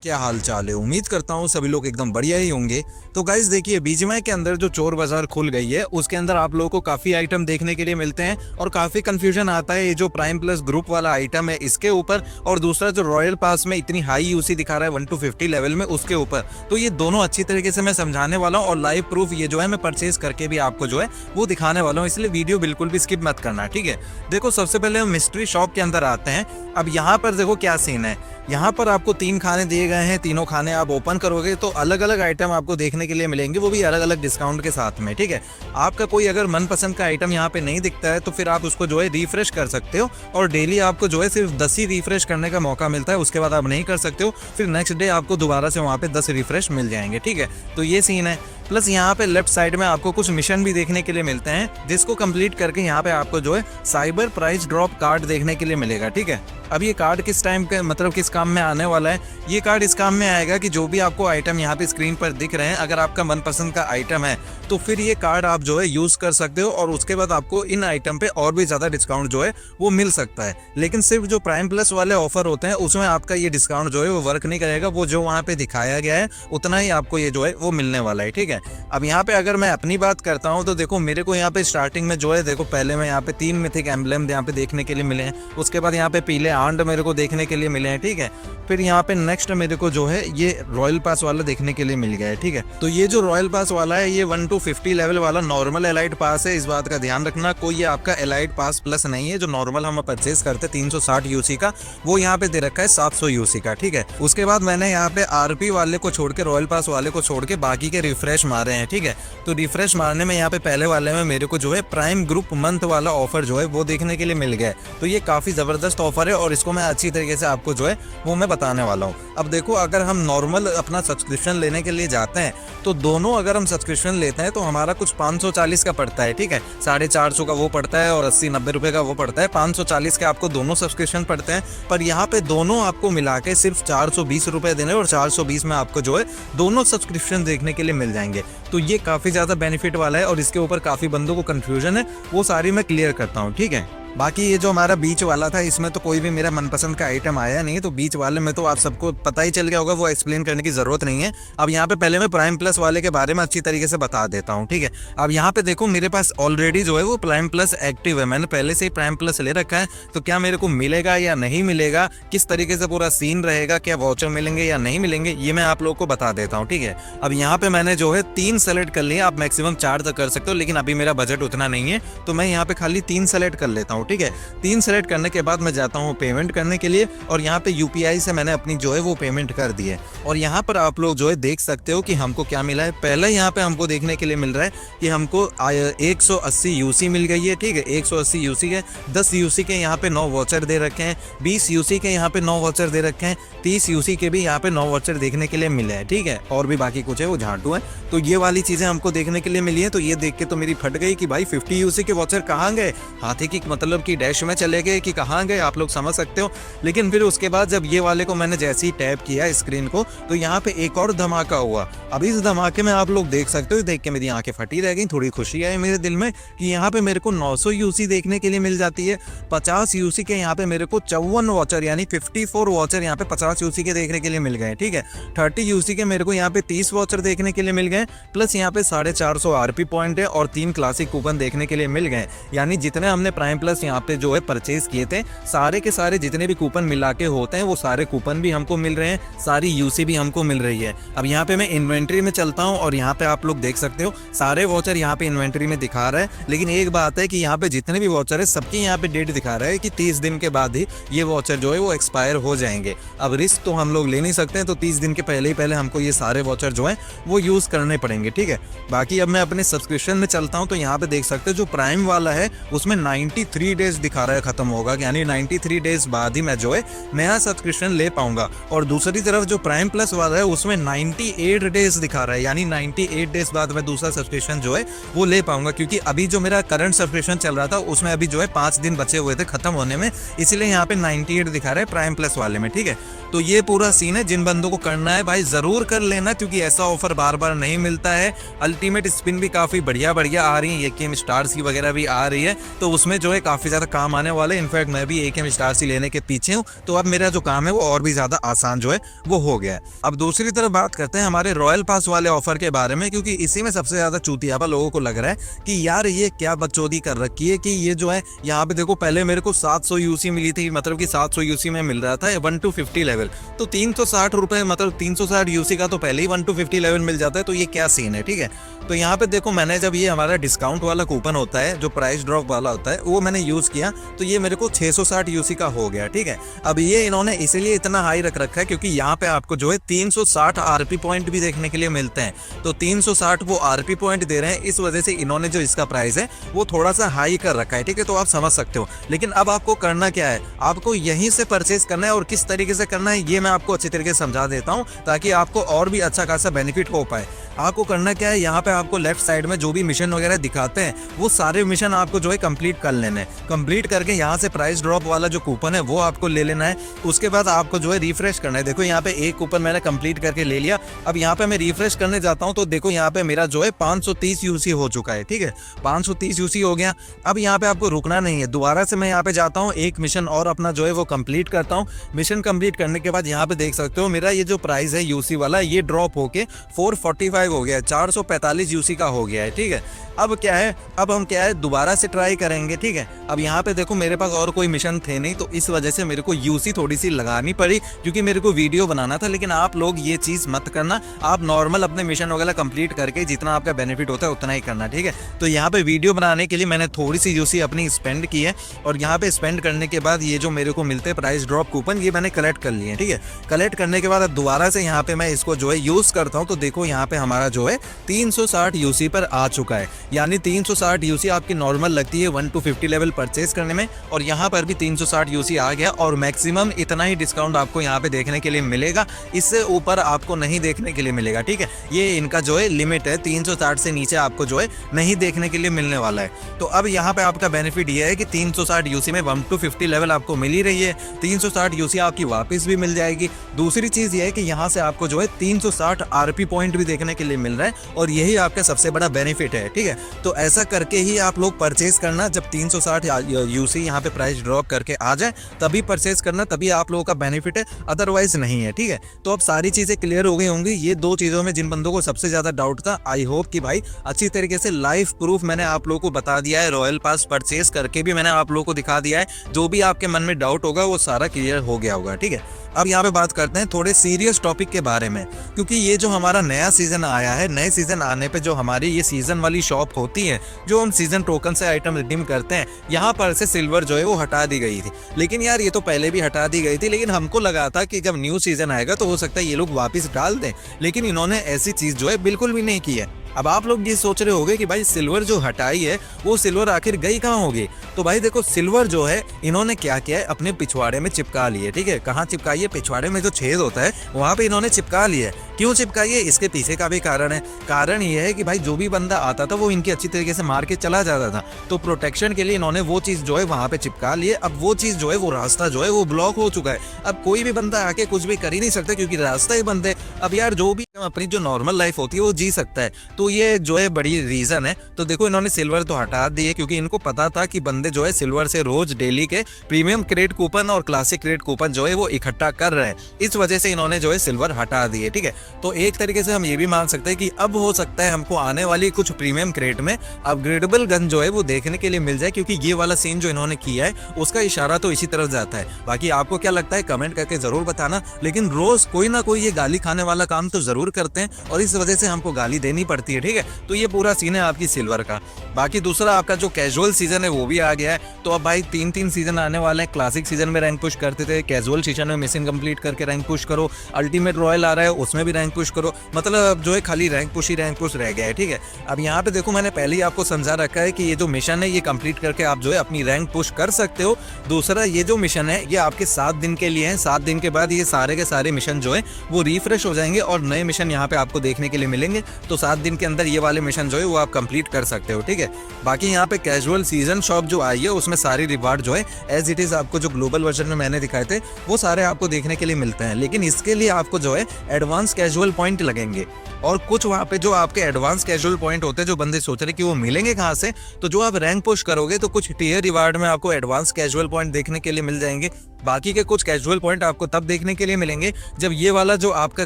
क्या हाल चाल है। उम्मीद करता हूँ सभी लोग एकदम बढ़िया ही होंगे। तो गाइस देखिए, बीजीएमआई के अंदर जो चोर बाजार खुल गई है उसके अंदर आप लोगों को काफी आइटम देखने के लिए मिलते हैं और काफी कंफ्यूजन आता है ये जो प्राइम प्लस ग्रुप वाला आइटम है इसके ऊपर, और दूसरा जो रॉयल पास में इतनी हाई यूसी दिखा रहा है 1 to 50 लेवल में उसके ऊपर। तो ये दोनों अच्छी तरीके से मैं समझाने वाला हूँ और लाइव प्रूफ ये जो है मैं परचेज करके भी आपको जो है वो दिखाने वाला हूँ, इसलिए वीडियो बिल्कुल भी स्किप मत करना, ठीक है। देखो, सबसे पहले हम मिस्ट्री शॉप के अंदर आते हैं। अब यहाँ पर देखो क्या सीन है। यहाँ पर आपको 3 खाने दिए गए हैं, तीनों खाने आप ओपन करोगे तो अलग अलग आइटम आपको देखने के लिए मिलेंगे, वो भी अलग अलग डिस्काउंट के साथ में, ठीक है। आपका कोई अगर मनपसंद का आइटम यहाँ पे नहीं दिखता है तो फिर आप उसको जो है रिफ्रेश कर सकते हो, और डेली आपको जो है सिर्फ 10 ही रिफ्रेश करने का मौका मिलता है, उसके बाद आप नहीं कर सकते हो। फिर नेक्स्ट डे आपको दोबारा से वहाँ पे 10 रिफ्रेश मिल जाएंगे, ठीक है। तो ये सीन है। प्लस यहाँ पे लेफ्ट साइड में आपको कुछ मिशन भी देखने के लिए मिलते हैं, जिसको कंप्लीट करके यहाँ पे आपको जो है साइबर प्राइस ड्रॉप कार्ड देखने के लिए मिलेगा, ठीक है। अब ये कार्ड किस टाइम के मतलब किस काम में आने वाला है, ये कार्ड इस काम में आएगा कि जो भी आपको आइटम यहाँ पे स्क्रीन पर दिख रहे हैं, अगर आपका मनपसंद का आइटम है तो फिर ये कार्ड आप जो है यूज कर सकते हो, और उसके बाद आपको इन आइटम पे और भी ज्यादा डिस्काउंट जो है वो मिल सकता है। लेकिन सिर्फ जो प्राइम प्लस वाले ऑफर होते हैं उसमें आपका ये डिस्काउंट जो है वो वर्क नहीं करेगा, वो जो वहाँ पे दिखाया गया है उतना ही आपको ये जो है वो मिलने वाला है, ठीक है। अब यहाँ पे अगर मैं अपनी बात करता हूँ तो देखो, मेरे को यहाँ पे स्टार्टिंग में जो है देखो, पहले मैं यहाँ पे 3 मिथिक एम्बलम यहाँ पे देखने के लिए मिले हैं, उसके बाद यहाँ पे पीले आंड मेरे को देखने के लिए मिले हैं, ठीक है। फिर यहाँ पे नेक्स्ट मेरे को जो है ये रॉयल पास वाला देखने के लिए मिल गया है, ठीक है। तो ये जो रॉयल पास वाला है ये 1 to 50 लेवल वाला नॉर्मल एलाइट पास है, इस बात का ध्यान रखना। कोई ये आपका एलाइट पास प्लस नहीं है, जो नॉर्मल हम परचेज करते 360 यूसी का, वो यहाँ पे दे रखा है 700 यूसी का, ठीक है। उसके बाद मैंने यहाँ पे आरपी वाले को छोड़ के, रॉयल पास वाले को छोड़ के बाकी के रिफ्रेश मारे हैं, ठीक है। तो रिफ्रेश मारने में यहाँ पे पहले वाले में मेरे को जो है प्राइम ग्रुप मंथ वाला ऑफर जो है वो देखने के लिए मिल गया है। तो ये काफी जबरदस्त ऑफर है और इसको मैं अच्छी तरीके से आपको जो है वो मैं बताने वाला हूँ। अब देखो, अगर हम नॉर्मल अपना सब्सक्रिप्शन लेने के लिए जाते हैं तो दोनों अगर हम सब्सक्रिप्शन लेते हैं तो हमारा कुछ 540 का पड़ता है, ठीक है। 450 का वो पड़ता है और 80-90 रुपए का वो पड़ता है, 540 के आपको दोनों सब्सक्रिप्शन पड़ते हैं। पर यहाँ पे दोनों आपको मिला के सिर्फ 420 रुपए देने, और 420 में आपको जो है दोनों सब्सक्रिप्शन देखने के लिए मिल जाएंगे। तो ये काफी ज्यादा बेनिफिट वाला है और इसके ऊपर काफी बंदों को कंफ्यूजन है, वो सारी मैं क्लियर करता हूँ, ठीक है। बाकी ये जो हमारा बीच वाला था, इसमें तो कोई भी मेरा मनपसंद का आइटम आया नहीं, तो बीच वाले में तो आप सबको पता ही चल गया होगा, वो एक्सप्लेन करने की जरूरत नहीं है। अब यहाँ पे पहले मैं प्राइम प्लस वाले के बारे में अच्छी तरीके से बता देता हूँ, ठीक है। अब यहाँ पे देखो, मेरे पास ऑलरेडी जो है वो प्राइम प्लस एक्टिव है, मैंने पहले से ही प्राइम प्लस ले रखा है। तो क्या मेरे को मिलेगा या नहीं मिलेगा, किस तरीके से पूरा सीन रहेगा, क्या वाउचर मिलेंगे या नहीं मिलेंगे, ये मैं आप लोग को बता देता हूँ, ठीक है। अब यहाँ पे मैंने जो है 3 सेलेक्ट कर लिए, आप मैक्सिमम 4 तक कर सकते हो, लेकिन अभी मेरा बजट उतना नहीं है तो मैं यहाँ पे खाली 3 सेलेक्ट कर लेता हूँ, ठीक है। 3 सेलेक्ट करने के बाद मैं जाता हूँ पेमेंट करने के लिए, और यहाँ पे यूपीआई से मैंने अपनी जो है वो पेमेंट कर दी है। और यहाँ पर आप लोग जो है देख सकते हो कि हमको क्या मिला है। पहले यहाँ पे हमको देखने के लिए मिल रहा है कि हमको 180 यूसी मिल गई है, ठीक है। 180 यूसी के 10 यूसी के यहाँ पे 9 वाउचर दे रखे हैं, 20 यूसी के यहाँ पे 9 वाउचर दे रखे हैं, 30 यूसी के भी यहाँ पे 9 वाउचर देखने के लिए मिले हैं, ठीक है। और भी बाकी कुछ है वो झांटू है। तो ये वाली चीजें हमको देखने के लिए मिली है। तो ये देख के तो मेरी फट गई कि भाई 50 यूसी के वाउचर कहाँ गए, हाथी की मतलब की डैश में चले गए कि कहाँ गए, आप लोग समझ सकते हो। लेकिन फिर उसके बाद जब ये वाले को मैंने जैसे ही टैप किया स्क्रीन को, तो यहाँ पे एक और धमाका हुआ। अब इस धमाके में आप लोग देख सकते हो, देख के मेरी आंखें फटी रह गई, थोड़ी खुशी आई मेरे दिल में कि यहाँ पे मेरे को 900 यूसी देखने के लिए मिल जाती है। 50 यूसी के यहाँ पे मेरे को 54 वॉचर यानी 54 वॉचर यहाँ पे 50 यूसी के देखने के लिए मिल गए, ठीक है। 30 यूसी के मेरे को यहाँ पे 30 वॉचर देखने के लिए मिल गए, प्लस यहाँ पे 450 आरपी पॉइंट है और 3 क्लासिक कूपन देखने के लिए मिल गए। यानी जितने हमने प्राइम प्लस यहाँ पे जो है परचेज किए थे, सारे के सारे जितने भी कूपन मिला के होते हैं वो सारे कूपन भी हमको मिल रहे हैं, सारी यूसी भी हमको मिल रही है। अब यहाँ पे मैं इन्वेंट्री में चलता हूँ और यहाँ पे आप लोग देख सकते हो सारे वॉचर यहाँ पे इन्वेंट्री में दिखा रहा है। लेकिन एक बात है कि यहाँ पे जितने भी वॉचर है सबकी यहाँ पे डेट दिखा रहा है कि 30 दिन के बाद ही ये वॉचर जो है वो एक्सपायर हो जाएंगे। अब रिस्क तो हम लोग ले नहीं सकते हैं, तो 30 दिन के पहले ही पहले हमको ये सारे वॉचर जो है वो यूज करने पड़ेंगे, ठीक है। बाकी अब मैं अपने सब्सक्रिप्शन में चलता हूँ, तो यहाँ पे देख सकते हो जो प्राइम वाला है उसमें 93 डेज दिखा रहा है खत्म होगा, यानी 93 डेज बाद ही मैं जो है नया सब्सक्रिप्शन ले पाऊंगा। और दूसरी तरफ जो प्राइम प्लस वाला है उसमें 98 डेज दिखा रहा है, यानी 98 डेज बाद मैं दूसरा सब्सक्रिप्शन जो है वो ले पाऊंगा। क्योंकि अभी जो मेरा करंट सब्सक्रिप्शन चल रहा था उसमें अभी जो है 5 दिन बचे हुए थे खत्म होने में, इसलिए यहाँ पे 98 दिखा रहा है प्राइम प्लस वाले में, ठीक है। तो ये पूरा सीन है, जिन बंदों को करना है भाई जरूर कर लेना, क्योंकि ऐसा ऑफर बार बार नहीं मिलता है। अल्टीमेट स्पिन भी काफी बढ़िया बढ़िया आ रही है, एकेएम स्टार्स की वगैरह भी आ रही है, तो उसमें जो है काफी ज्यादा काम आने वाले। इनफैक्ट मैं भी एकेएम स्टार्स ही लेने के पीछे हूँ, तो अब मेरा जो काम है वो और भी ज्यादा आसान जो है वो हो गया है। अब दूसरी तरफ बात करते हैं हमारे रॉयल पास वाले ऑफर के बारे में, क्योंकि इसी में सबसे ज्यादा चूतियापा लोगों को लग रहा है कि यार ये क्या बकचोदी कर रखी है कि ये जो है यहाँ पे देखो, पहले मेरे को 700 यूसी मिली थी, मतलब कि 700 यूसी में मिल रहा था 1 to 50 लेवल, तो 360 रुपए, मतलब 360 यूसी का तो पहले ही 1 to 50 लेवल मिल जाता है। तो ये क्या सीन है, ठीक है। तो यहाँ पे देखो, मैंने जब ये हमारा डिस्काउंट वाला कूपन होता है जो प्राइस ड्रॉप वाला होता है वो मैंने यूज किया, तो ये मेरे को 660 यूसी का हो गया, ठीक है। अब ये इन्होंने इसीलिए इतना हाई रख रखा है क्योंकि यहाँ पे आपको जो है 360 आरपी पॉइंट भी देखने के लिए मिलते हैं, तो 360 वो आरपी पॉइंट दे रहे हैं, इस वजह से इन्होंने जो इसका प्राइस है वो थोड़ा सा हाई कर रखा है, ठीक है। तो आप समझ सकते हो, लेकिन अब आपको करना क्या है, आपको यहीं से परचेज करना है, और किस तरीके से करना है ये मैं आपको अच्छी तरीके से समझा देता हूँ, ताकि आपको और भी अच्छा खासा बेनिफिट हो पाए। आपको करना क्या है, यहाँ पे आपको लेफ्ट साइड में जो भी मिशन वगैरह दिखाते हैं वो सारे मिशन आपको जो है कंप्लीट कर लेने हैं। कंप्लीट करके यहाँ से प्राइस ड्रॉप वाला जो कूपन है वो आपको ले लेना है। उसके बाद आपको जो है रिफ्रेश करना है। देखो यहाँ पे एक कूपन मैंने कंप्लीट करके ले लिया। अब यहाँ पे मैं रिफ्रेश करने जाता हूँ तो देखो यहाँ पे मेरा जो है 530 यूसी हो चुका है, ठीक है, 530 यूसी हो गया। अब यहाँ पे आपको रुकना नहीं है, दोबारा से मैं यहाँ पे जाता हूँ, एक मिशन और अपना जो है वो कंप्लीट करता हूँ। मिशन कंप्लीट करने के बाद यहाँ पे देख सकते हो मेरा ये जो प्राइस है यूसी वाला ये ड्रॉप होके 445 हो गया है, 445 यूसी का हो गया है, ठीक है। अब क्या है, अब हम क्या है दोबारा से ट्राई करेंगे, ठीक है। अब यहाँ पे देखो मेरे पास और कोई मिशन थे नहीं, तो इस वजह से मेरे को यूसी थोड़ी सी लगानी पड़ी, क्योंकि मेरे को वीडियो बनाना था। लेकिन आप लोग ये चीज़ मत करना, आप नॉर्मल अपने मिशन वगैरह कंप्लीट करके जितना आपका बेनिफिट होता है उतना ही करना, ठीक है। तो यहाँ पे वीडियो बनाने के लिए मैंने थोड़ी सी यूसी अपनी स्पेंड की है, और यहाँ पे स्पेंड करने के बाद ये जो मेरे को मिलते हैं प्राइस ड्रॉप कूपन, ये मैंने कलेक्ट कर लिए, ठीक है। कलेक्ट करने के बाद अब दोबारा से यहाँ पे मैं इसको जो है यूज़ करता हूँ, तो देखो यहाँ पे हमारा जो है 360 यूसी पर आ चुका है। यानी 360 यूसी आपकी नॉर्मल लगती है 1 to 50 लेवल परचेज करने में, और यहाँ पर भी 360 यूसी आ गया, और मैक्सिमम इतना ही डिस्काउंट आपको यहाँ पे देखने के लिए मिलेगा, इससे ऊपर आपको नहीं देखने के लिए मिलेगा, ठीक है। ये इनका जो है लिमिट है, 360 से नीचे आपको जो है नहीं देखने के लिए मिलने वाला है। तो अब यहाँ पे आपका बेनिफिट ये है कि 360 यूसी में 1 to 50 लेवल आपको मिल ही रही है, 360 यूसी आपकी वापस भी मिल जाएगी। दूसरी चीज़ ये है कि यहाँ से आपको जो है 360 आरपी पॉइंट भी देखने के लिए मिल रहा है, और यही आपका सबसे बड़ा बेनिफिट है, ठीक है। तो ऐसा करके ही आप लोग परचेज करना, जब 360 यूसी यहाँ पे प्राइस ड्रॉप करके आ जाए तभी परचेज करना, तभी आप लोगों का बेनिफिट है, अदरवाइज नहीं है, ठीक है। तो अब सारी चीज़ें क्लियर हो गई होंगी। ये दो चीज़ों में जिन बंदों को सबसे ज़्यादा डाउट था, आई होप कि भाई अच्छी तरीके से लाइव प्रूफ मैंने आप लोगों को बता दिया है, रॉयल पास परचेज करके भी मैंने आप लोगों को दिखा दिया है। जो भी आपके मन में डाउट होगा वो सारा क्लियर हो गया होगा, ठीक है। अब यहाँ पे बात करते हैं थोड़े सीरियस टॉपिक के बारे में, क्योंकि ये जो हमारा नया सीजन आया है, नए सीजन आने पे जो हमारी ये सीजन वाली शॉप होती है, जो हम सीजन टोकन से आइटम रिडीम करते हैं, यहाँ पर से सिल्वर जो है वो हटा दी गई थी। लेकिन यार ये तो पहले भी हटा दी गई थी, लेकिन हमको लगा था कि जब न्यू सीजन आएगा तो हो सकता है ये लोग वापस डाल दें, लेकिन इन्होंने ऐसी चीज़ जो है बिल्कुल भी नहीं की है। अब आप लोग ये सोच रहे होंगे कि भाई सिल्वर जो हटाई है वो सिल्वर आखिर गई कहाँ होगी। तो भाई देखो, सिल्वर जो है इन्होंने क्या किया है, अपने पिछवाड़े में चिपका लिए, ठीक है। कहाँ चिपकाई है, पिछवाड़े में जो छेद होता है वहाँ पे इन्होंने चिपका लिया है। क्यों चिपकाई है, इसके पीछे का भी कारण है। कारण ये है कि भाई जो भी बंदा आता था वो इनकी अच्छी तरीके से मार के चला जाता था, तो प्रोटेक्शन के लिए इन्होंने वो चीज़ जो है वहाँ पे चिपका लिए। अब वो चीज़ जो है, वो रास्ता जो है वो ब्लॉक हो चुका है। अब कोई भी बंदा आके कुछ भी कर ही नहीं सकता, क्योंकि रास्ता ही बंद है। अब यार जो भी अपनी जो नॉर्मल लाइफ होती है वो जी सकता है, तो ये जो है बड़ी रीजन है। तो देखो, इन्होंने सिल्वर तो हटा दिए, क्योंकि इनको पता था कि बंदे जो है सिल्वर से रोज डेली के प्रीमियम क्रेडिट कूपन और क्लासिक क्रेडिट कूपन जो है वो इकट्ठा कर रहे हैं, इस वजह से इन्होंने जो है सिल्वर हटा दिए, ठीक है। तो एक तरीके से हम ये भी मान सकते हैं कि अब हो सकता है हमको आने वाली कुछ प्रीमियम क्रेडिट में अपग्रेडेबल गन जो है वो देखने के लिए मिल जाए, क्योंकि ये वाला सीन जो इन्होंने किया है उसका इशारा तो इसी तरफ जाता है। बाकी आपको क्या लगता है कमेंट करके जरूर बताना, लेकिन रोज कोई ना कोई ये गाली खाने वाला काम तो जरूर करते हैं, और इस वजह से हमको गाली देनी पड़ती है, ठीक है। तो ये पूरा सीन है आपकी सिल्वर का। बाकी दूसरा आपका जो कैजुअल सीजन है वो भी आ गया है। तो अब भाई 3 सीजन आने वाले हैं। क्लासिक सीजन में रैंक पुश करते थे, कैजुअल सीजन में मिशन कंप्लीट करके रैंक पुश करो, अल्टीमेट रॉयल आ रहा है उसमें भी रैंक पुश करो, मतलब जो है खाली रैंक पुश ही रैंक पुश रह गया है, ठीक है। अब यहाँ पे देखो, मैंने पहले ही आपको समझा रखा है कि ये जो मिशन है ये कंप्लीट करके आप जो है अपनी रैंक पुश कर सकते हो। दूसरा, ये जो मिशन है ये आपके 7 दिन के लिए है। 7 दिन के बाद ये सारे के सारे मिशन जो है वो रिफ्रेश हो जाएंगे और नए मिशन मिशन यहाँ पे आपको देखने के लिए मिलेंगे। तो 7 दिन के अंदर ये वाले मिशन जो है वो आप कंप्लीट कर सकते हो, ठीक है। बाकी यहाँ पे कैजुअल सीजन शॉप जो आई है उसमें सारी रिवार्ड जो है एज इट इज आपको जो ग्लोबल वर्जन में मैंने दिखाए थे वो सारे आपको देखने के लिए मिलते हैं। लेकिन इसके लिए आपको जो है एडवांस कैजुअल पॉइंट लगेंगे, और कुछ वहाँ पे जो आपके एडवांस कैजुअल पॉइंट होते हैं जो बंदे सोच रहे कि वो मिलेंगे कहाँ से, तो जो आप रैंक पुश करोगे तो कुछ टियर रिवार्ड में आपको एडवांस कैजुअल पॉइंट देखने के लिए मिल जाएंगे। बाकी के कुछ कैजुअल पॉइंट आपको तब देखने के लिए मिलेंगे जब ये वाला जो आपका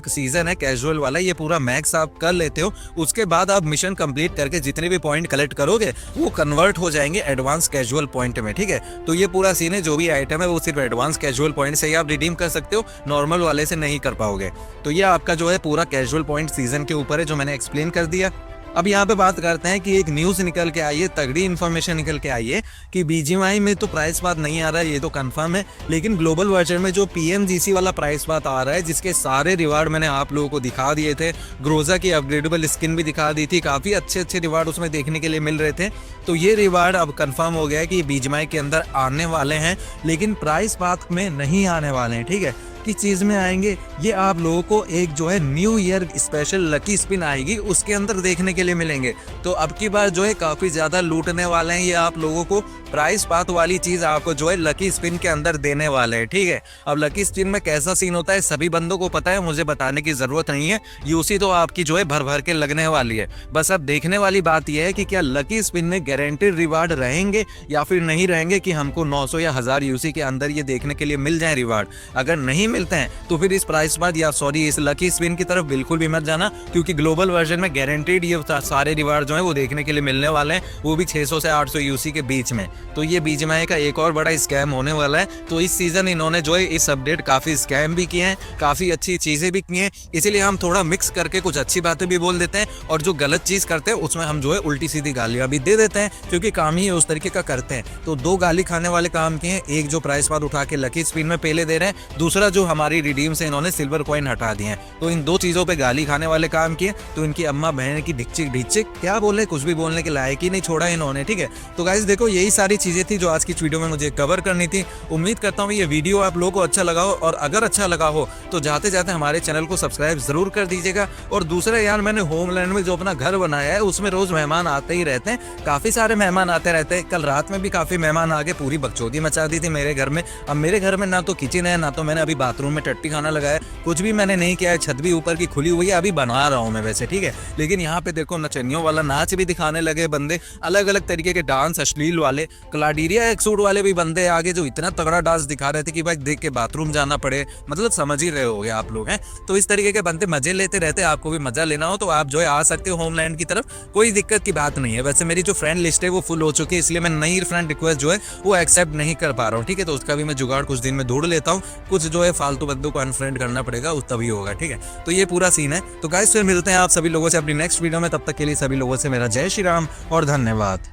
सीजन है कैजुअल वाला ये पूरा मैक्स आप कर लेते हो। उसके बाद आप मिशन कंप्लीट करके जितने भी पॉइंट कलेक्ट करोगे वो कन्वर्ट हो जाएंगे एडवांस कैजुअल पॉइंट में, ठीक है। तो ये पूरा सीन है, जो भी आइटम है वो सिर्फ एडवांस कैजुअल पॉइंट से ही आप रिडीम कर सकते हो, नॉर्मल वाले से नहीं कर पाओगे। तो ये आपका जो है पूरा कैजुअल पॉइंट सीजन के ऊपर है जो मैंने एक्सप्लेन कर दिया। अब यहाँ पे बात करते हैं कि एक न्यूज़ निकल के आई है, तगड़ी इन्फॉर्मेशन निकल के आई है कि बीजीएमआई में तो प्राइस बात नहीं आ रहा है, ये तो कंफर्म है, लेकिन ग्लोबल वर्जन में जो पीएमजीसी वाला प्राइस बात आ रहा है जिसके सारे रिवार्ड मैंने आप लोगों को दिखा दिए थे, ग्रोजा की अपग्रेडेबल स्किन भी दिखा दी थी, काफ़ी अच्छे अच्छे रिवार्ड उसमें देखने के लिए मिल रहे थे। तो ये रिवार्ड अब कंफर्म हो गया है कि बीजीएमआई के अंदर आने वाले हैं, लेकिन प्राइस बात में नहीं आने वाले हैं, ठीक है। किस चीज़ में आएंगे, ये आप लोगों को एक जो है new year special lucky spin आएगी उसके अंदर देखने के लिए मिलेंगे। तो अब की बार जो है काफ़ी ज़्यादा लूटने वाले हैं ये आप लोगों को, प्राइस पात वाली चीज़ आपको जो है लकी स्पिन के अंदर देने वाले हैं, ठीक है। अब लकी स्पिन में कैसा सीन होता है सभी बंदों को पता है, मुझे बताने की ज़रूरत नहीं है, यूसी तो आपकी जो है भर भर के लगने वाली है। बस अब देखने वाली बात यह है कि क्या लकी स्पिन में गारंटेड रिवार्ड रहेंगे या फिर नहीं रहेंगे कि हमको 900 या 1000 यूसी के अंदर ये देखने के लिए मिल जाए रिवार्ड। अगर नहीं मिलते हैं तो फिर इस प्राइस बात या सॉरी इस लकी स्पिन की तरफ बिल्कुल भी मत जाना, क्योंकि ग्लोबल वर्जन में गारंटेड ये सारे रिवार्ड जो है वो देखने के लिए मिलने वाले हैं, वो भी 600 से 800 यूसी के बीच में। तो ये बीजीएमआई का एक और बड़ा स्कैम होने वाला है। तो इस सीजन इन्होंने जो है इस अपडेट काफी स्कैम भी किए हैं, काफी अच्छी चीजें भी की हैं, इसीलिए हम थोड़ा मिक्स करके कुछ अच्छी बातें भी बोल देते हैं और जो गलत चीज करते हैं उसमें हम जो है उल्टी सीधी गालियां भी दे देते हैं, क्योंकि काम ही उस तरीके का करते हैं। तो 2 गाली खाने वाले काम किए हैं, एक जो प्राइस बार उठा के लकी स्पिन में पहले दे रहे हैं, दूसरा जो हमारी रिडीम से इन्होंने सिल्वर कॉइन हटा दिए हैं। तो इन 2 चीजों पे गाली खाने वाले काम किए, तो इनकी अम्मा बहन की ढिकचिक ढिकचिक क्या बोले, कुछ भी बोलने के लायक ही नहीं छोड़ा इन्होंने, ठीक है। तो गाइस देखो यही सारी चीजें थी जो आज की वीडियो में मुझे कवर करनी थी। उम्मीद करता हूँ ये वीडियो आप लोगों को अच्छा लगा हो, और अगर अच्छा लगा हो तो जाते जाते हमारे चैनल को सब्सक्राइब जरूर कर दीजिएगा। और दूसरा यार, मैंने होमलैंड में जो अपना घर बनाया है उसमें रोज मेहमान आते ही रहते हैं, काफी सारे मेहमान आते रहते हैं। कल रात में भी काफी मेहमान आके पूरी बकचोदी मचा दी थी मेरे घर में। अब मेरे घर में ना तो किचन है, ना तो मैंने अभी बाथरूम में टट्टी खाना लगाया, कुछ भी मैंने नहीं किया है। छत भी ऊपर की खुली हुई है, अभी बना रहा हूँ मैं वैसे, ठीक है। लेकिन यहाँ पे देखो नचनियों वाला नाच भी दिखाने लगे बंदे, अलग अलग तरीके के डांस, अश्लील वाले, क्लाडीरिया एक सूट वाले भी बंदे आगे जो इतना तगड़ा डांस दिखा रहे थे कि भाई देख के बाथरूम जाना पड़े, मतलब समझ ही रहे होगे आप लोग हैं। तो इस तरीके के बंदे मजे लेते रहते, आपको भी मजा लेना हो तो आप जो है आ सकते हो होमलैंड की तरफ, कोई दिक्कत की बात नहीं है। वैसे मेरी जो फ्रेंड लिस्ट है वो फुल हो चुकी है, इसलिए मैं नई फ्रेंड रिक्वेस्ट जो है वो एक्सेप्ट नहीं कर पा रहा हूँ, ठीक है। तो उसका भी मैं जुगाड़ कुछ दिन में ढूंढ लेता हूँ, कुछ जो है फालतू बंदों को अनफ्रेंड करना पड़ेगा, उस तभी होगा, ठीक है। तो ये पूरा सीन है। तो गाइस फिर मिलते हैं आप सभी लोगों से अपनी नेक्स्ट वीडियो में, तब तक के लिए सभी लोगों से मेरा जय श्री राम और धन्यवाद।